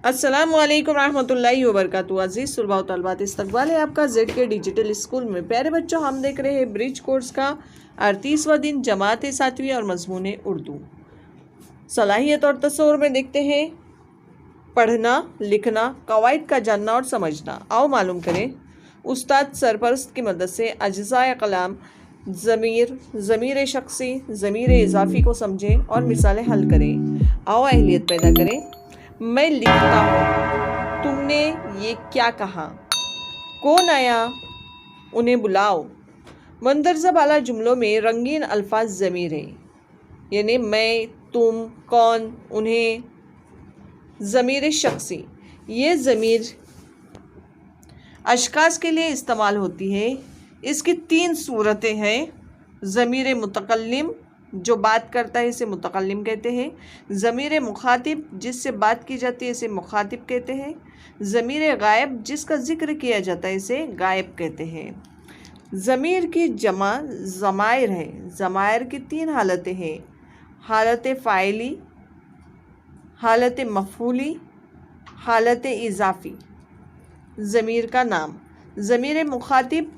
अस्सलामुअलैकुम रहमतुल्लाहि वबरकातुहू। अज़ीज़ तलबा व तलबात, इस्तक़बाल है आपका जेड के डिजिटल स्कूल में। प्यारे बच्चों, हम देख रहे हैं ब्रिज कोर्स का 38वां दिन, जमात 7वीं और मज़मून उर्दू। सलाहियत और तस्वुर में देखते हैं पढ़ना, लिखना, कवायद का जानना और समझना। आओ मालूम करें उस्ताद सरपरस्त की मदद से अज्ज़ाए कलाम, ज़मीर, ज़मीर शख्सी, ज़मीर इज़ाफ़ी को समझें और मिसालें हल करें। आओ अहलियत पैदा करें। मैं लिखता हूँ, तुमने ये क्या कहा? कौन आया? उन्हें बुलाओ। मंदरजा वाला जुमलों में रंगीन अल्फाज ज़मीर है, यानी मैं, तुम, कौन, उन्हें। ज़मीर शख्सी, ये ज़मीर अशखास के लिए इस्तेमाल होती है। इसकी 3 सूरतें हैं। ज़मीर मुतकल्लिम, जो बात करता है इसे मुतकल्लिम कहते हैं। ज़मीर मुखातिब, जिससे बात की जाती है इसे मुखातिब कहते हैं। ज़मीर गायब, जिसका ज़िक्र किया जाता है इसे गायब कहते हैं। ज़मीर की जमा ज़मायर है। ज़मायर की 3 हालतें हैं, हालत फ़ाइली, हालत मफ़ूली, हालत इज़ाफ़ी। ज़मीर का नाम। ज़मीर मुखातिब,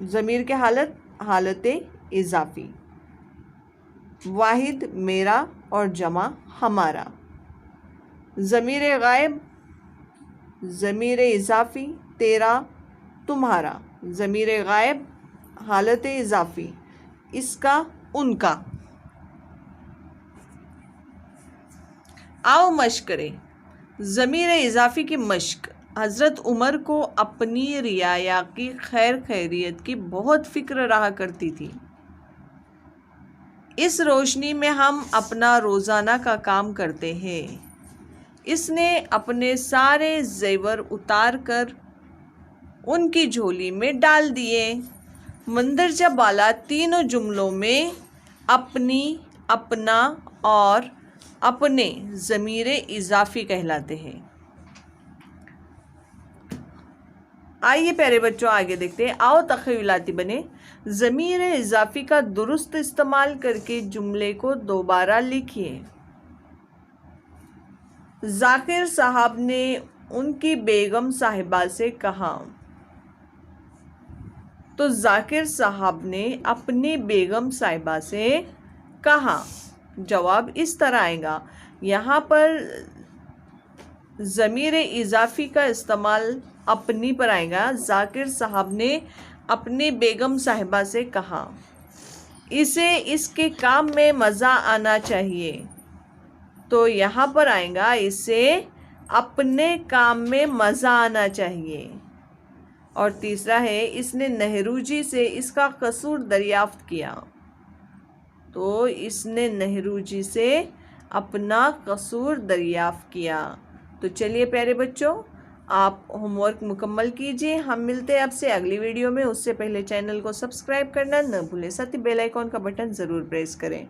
ज़मीर के हालत इज़ाफ़ी। वाहिद मेरा और जमा हमारा। ज़मीर गायब, ज़मीर इज़ाफ़ी तेरा तुम्हारा। ज़मीर गायब हालत इज़ाफ़ी इसका उनका। आओ मश्क करें। ज़मीर इज़ाफ़ी की मश्क। हज़रत उमर को अपनी रियाया की खैर खैरियत की बहुत फ़िक्र रहा करती थी। इस रोशनी में हम अपना रोज़ाना का काम करते हैं। इसने अपने सारे ज़ेवर उतार कर उनकी झोली में डाल दिए। मंदरजा वाला तीनों जुमलों में अपनी, अपना और अपने ज़मीर इज़ाफ़ी कहलाते हैं। आइए प्यारे बच्चों आगे देखते हैं। आओ तख़य्युलाती बने। ज़मीर इज़ाफ़ी का दुरुस्त इस्तेमाल करके जुमले को दोबारा लिखिए। ज़ाकिर साहब ने उनकी बेगम साहिबा से कहा। तो ज़ाकिर साहब ने अपनी बेगम साहिबा से कहा। जवाब इस तरह आएगा। यहाँ पर ज़मीर इज़ाफ़ी का इस्तेमाल अपनी पर आएगा। ज़ाकिर साहब ने अपनी बेगम साहिबा से कहा। इसे इसके काम में मज़ा आना चाहिए, तो यहाँ पर आएगा इसे अपने काम में मज़ा आना चाहिए। और तीसरा है इसने नेहरू जी से इसका कसूर दरियाफ्त किया, तो इसने नेहरू जी से अपना कसूर दरियाफ्त किया। तो चलिए प्यारे बच्चों, आप होमवर्क मुकम्मल कीजिए। हम मिलते हैं आपसे अगली वीडियो में। उससे पहले चैनल को सब्सक्राइब करना न भूलें, साथ ही बेल आइकॉन का बटन ज़रूर प्रेस करें।